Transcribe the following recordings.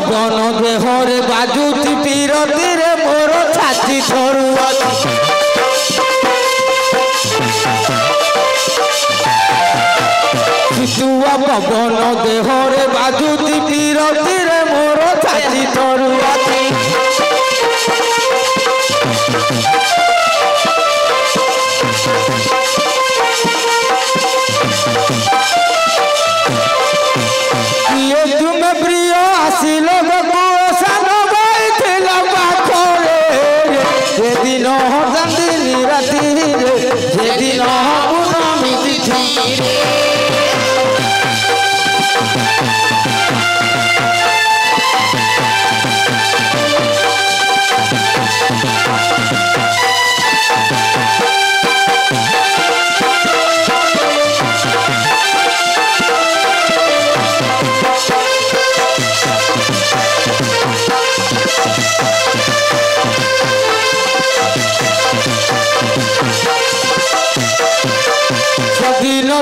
पवन देहरे बाजुती पीरतीरे मोर छाती थरुआती शितुआ पवन देहरे बाजुती पीरतीरे मोर छाती थरुआती ये तुम प्रिय आसिल सान बैठल पाखरे जे दिन चांदनी राति जे दिन पूर्णमी तिथि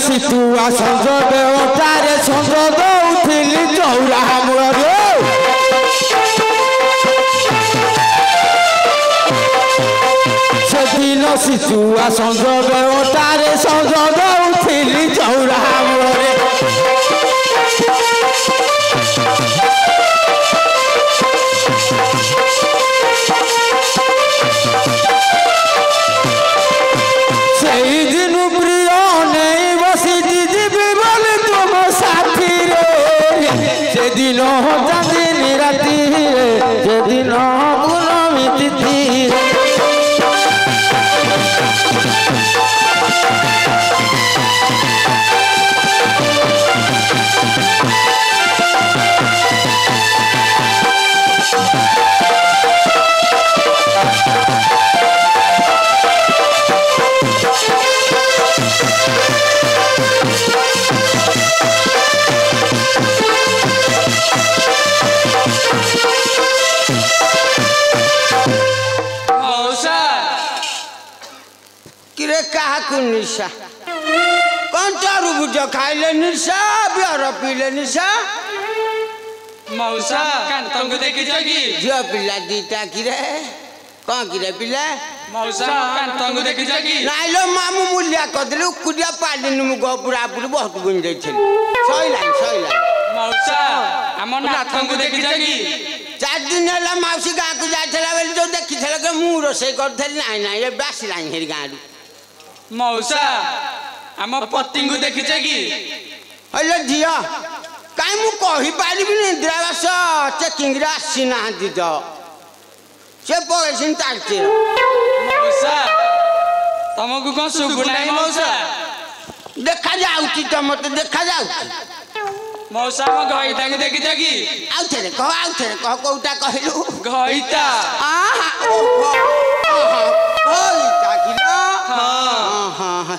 सितुआ संजोग ओटारे संजोग उठिली चौरा हमर सेदिन सितुआ संजोग ओटारे संजोग उठिली चौरा हमर दिन चांदनी राति जे दिन पूर्णमी तिथि निशा कौन चारू बुझ खाइले निशा बियर पीले निशा मौसा कांतंग देखि जगी झियो पिला दीटा किरे कौन किरे पिला मौसा कांतंग देखि जगी नाइलो मामू मूल्य कदले कुडिया पालिन मु गपुरा पुरी बहुत गुन जाई छली सइला मौसा हमर नाथंग देखि जगी 4 दिन हला माउसी गा को जाय छला बेली तो देखि छला के मु रोसे करथली नाही ये बासी लाइन हेरी गाडू मौसा आम पति को देखी कि हेलो झिया कहीं मु कही पारिबी इंदिरावास चेकिंग रे आसी ना दीद से पयसिन तारते मौसा तुमको कौन सुगुना मौसा देखा जाउची त मते देखा जाउची मौसा म गईता के देखी कि आउथे रे कह कोउटा कहलु गईता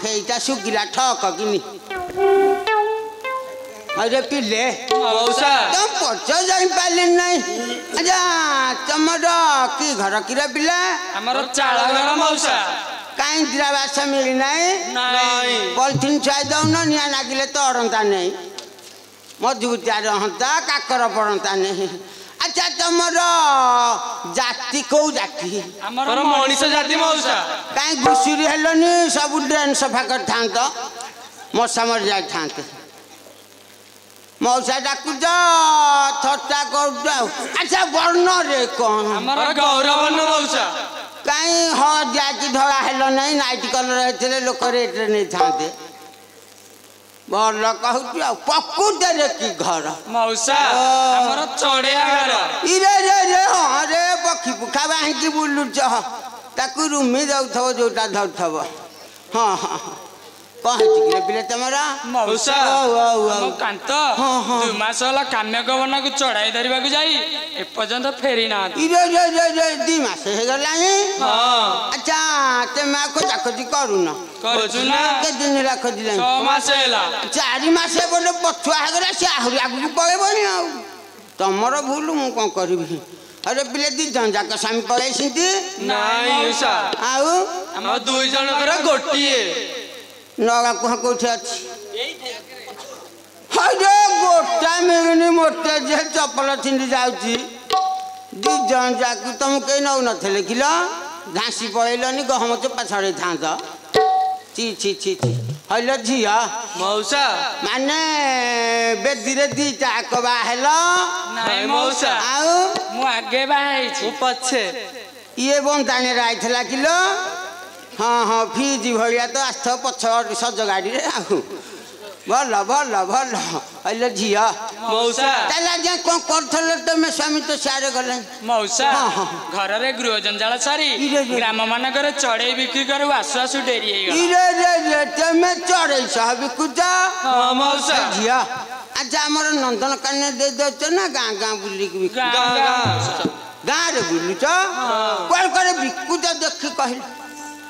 हेटा सुगिला ठक किनी अरे पिले मौसा तुम पछ जाई पाले नहीं अच्छा तमर की घर किरा पिला हमर चाला घर मौसा काई इंदिरावास मिली नहीं पॉलिथिन चाय दउन निया लागिले तो अरंता नहीं मजबूतिया रहंता काकर पड़ंता नहीं अच्छा तमर जाति को जाति हमर मनीष जाति मौसा काई घुसुरी हेलनी सब ड्रेन सफा कर थांत मशा मर जाय थांत मौसा डाकु जा थट्टा कर जाओ अच्छा वर्ण रे कोन हमर गौरव मौसा काई ह जाति धड़ा हेलो नहीं नाइट कलर हेतले लोक रेट रे नहीं थांते भल कहू पकुटे रे की घर मौसा हमर चढ़िया घर इरे रे रे हां रे पखी पुखा बाही की बुलु छ ताकू रुमी जाउथबो जोटा धरथबो हां हां कहे टिकले बिले तमरा मौसा हम कांत 2 मास होला काम्य गवन को चढ़ाई धरबा को जाई ए पर्यंत फेरी ना इरे रे रे रे 2 मास हे गलाई हां अच्छा ते मा को जाखजी करूना करजुना के दिन राख दिले 6 मास हैला 4 मास बोले पछुआ हे गला से आहुरी आगु पळेबनी आ तमर भूल मु कोन करबी अरे पिले दी जन जाक स्वामी पळै सिंती नाही मौसा आउ हम 2 जन कर गोटिए नगा को कोठी अछि हा अरे गोटा मिलनी मोटे जे चपल छिंडी जाउची दी जन जाकू तुम कहीं नौ नथिले किलो घासी पळेलनी गहम चोपा छड़े थांत ची ची ची ची हलो झिया मौसा माने बेदीरे दीटा कबा हेलो नहीं मौसा आउ मु आगे बाहे छी पछे ये बंताने राइथला किलो हाँ हाँ फीजी भलिया तो आस्थ पछ सज गाड़ी रे आउ भल भल भल हलो झिया मौसा ताला जे कोन करथले तमे स्वामी तो सारे गले मौसा घर रे गृह जंजाल सारी ग्राम मानकर चढ़े बिक्री करू आसु आसु डेरी हे गला इरे रे रे तमे चढ़े सब कुजा हां मौसा झिया अच्छा हमर नंदन काने दे दो ना गां गां बुली की गां रे बुली छ कोन करे बिकुजा देखि कहल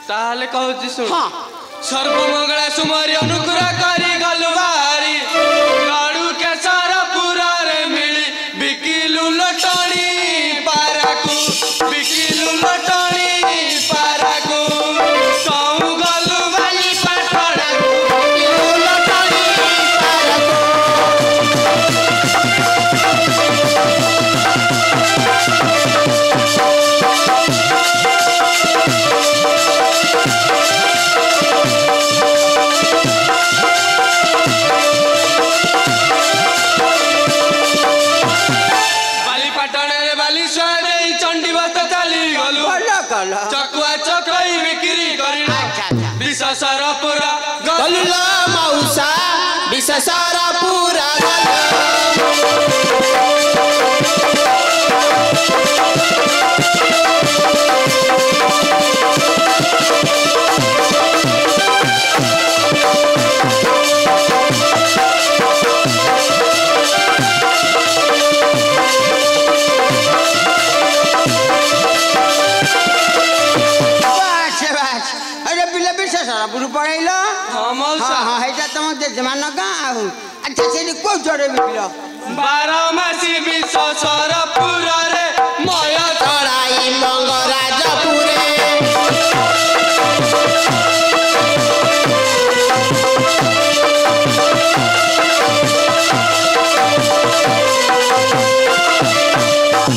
ताले कहू सुन हां सर्वमंगला सुमारी अनुग्रह करी गलवारी लाडू के सारा पूरा रे मिली बिकिलु लटणी पाराकू बिकिलु लटणी पाराकू सौ गलवाली पाटड़ा बिकिलु लटणी चकुआ चकई बिक्री करिना विशेषरा पूरा गलुला मौसा विशेषरा पूरा बुरु पड़ैलो हां मौसा हां हेटा तुम जजमान का आउ अच्छा से को जोड़े बिकलो 12 मासी विशेषरा पूरा रे माया चढ़ाई मंगराजपुरे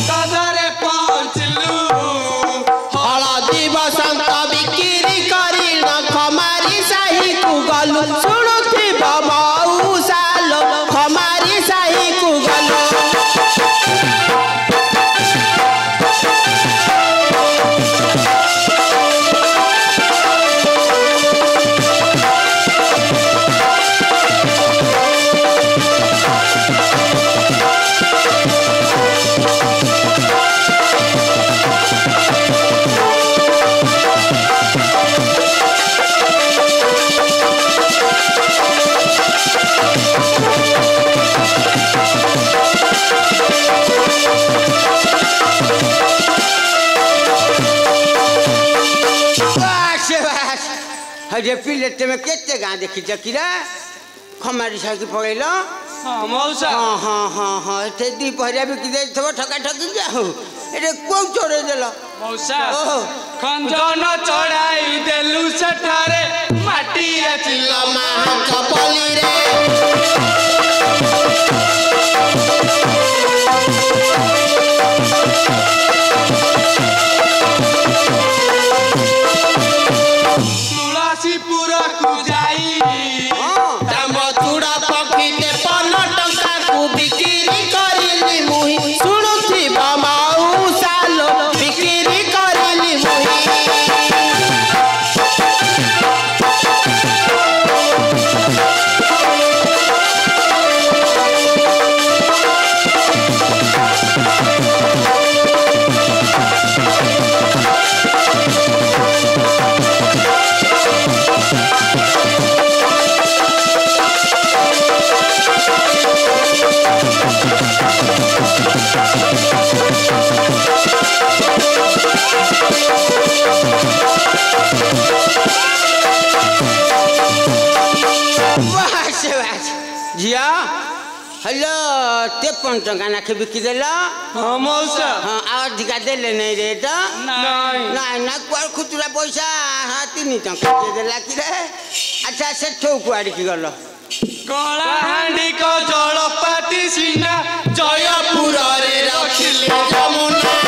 दादारे पहुंचलू हळदी बसंत बिक्री करी न खमारी साही कु गलु सुनुथिब मौसा लो खमारी साही कु गलु हजे पिलेट में केते गां देखि जकिरा खमारी साकी पड़ैलो हां मौसा हां हां हां हां ते दी पहरिया बिकि दे थबो ठका ठकी जाऊ एरे को चोरे देलो मौसा खंजन चढ़ाई देलु सेठारे माटी आचिल लमा कपली रे पूरा कु जाई दाम चूड़ा पक्षी ते 15 टंका को बिक्री करिली मुही सुनुथिब मौसा लो बिक्री करिली मुही झिया हेलो 53 टका नाखे बिकि देला हां मौसा हां और अधिका देले नहीं रे तो नहीं ना कुआर खुचुरा पैसा हां 3 टका दे देला कि रे अच्छा से ठो कुआर की गलो କଳାହାଣ୍ଡି କ ଜଳପାତି ସିନା ଜୟପୁରରେ ରଖିଲେ ଯମୁନା